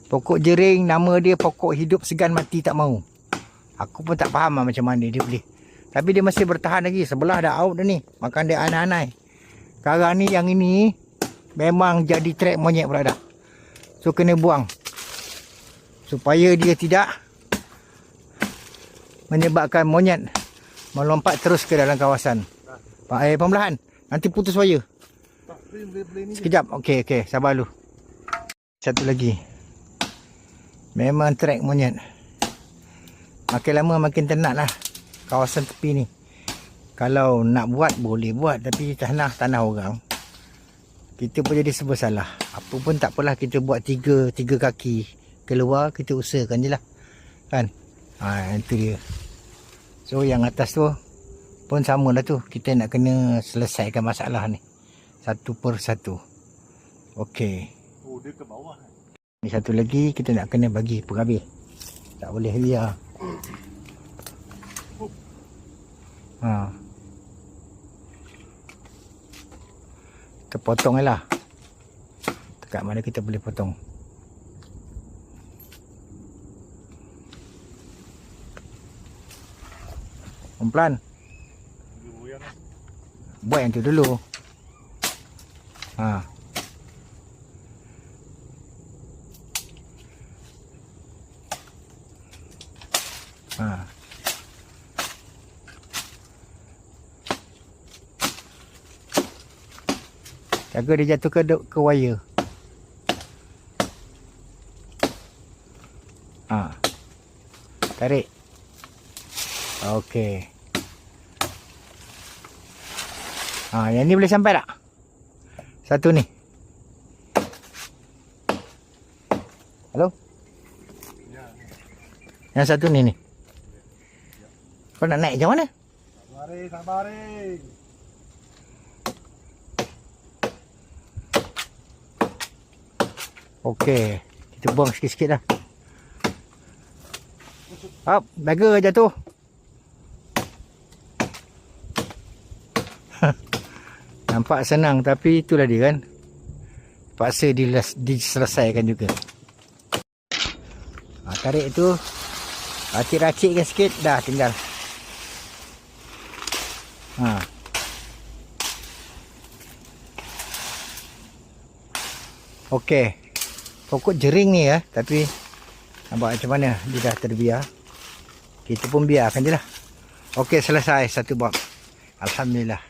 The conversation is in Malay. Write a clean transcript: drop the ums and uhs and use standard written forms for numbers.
Pokok jering, nama dia pokok hidup segan mati tak mau. Aku pun tak faham lah macam mana dia boleh. Tapi dia masih bertahan lagi. Sebelah dah out dah ni. Makan dia anai-anai. Sekarang ni yang ini memang jadi trap monyet pula dah. So kena buang. Supaya dia tidak menyebabkan monyet melompat terus ke dalam kawasan. Pelan-pelan. Nanti putus wire. Sekejap. Okey. Sabar dulu. Satu lagi. Memang trap monyet. Makin lama makin tenat lah kawasan tepi ni. Kalau nak buat boleh buat, tapi tanah orang. Kita pun jadi serba salah. Apa pun tak apalah, kita buat tiga kaki keluar, kita usahakan je lah. Kan? Itu dia. So yang atas tu pun sama lah tu. Kita nak kena selesaikan masalah ni satu per satu. Okey. Oh, dia ke bawah. Ni satu lagi kita nak kena bagi penghabis. Tak boleh biar. Kita potong je lah. Dekat mana kita boleh potong. Pelan-pelan. Buat yang tu dulu. Jaga dia jatuh ke wire. Tarik. Okey. Yang ni boleh sampai tak? Satu ni. Halo? Yang satu ni. Kau nak naik macam mana? Sabar. Okey, kita buang sikit-sikit dah. Hop, daga jatuh. Nampak senang, tapi itulah dia kan. Paksa diselesaikan juga. Tarik tu. Racik-racikkan sikit, dah tinggal. Okey. Pokok jering ni tapi nampak macam mana dia dah terbiar. Kita pun biarkan je lah. Okey, selesai satu box. Alhamdulillah.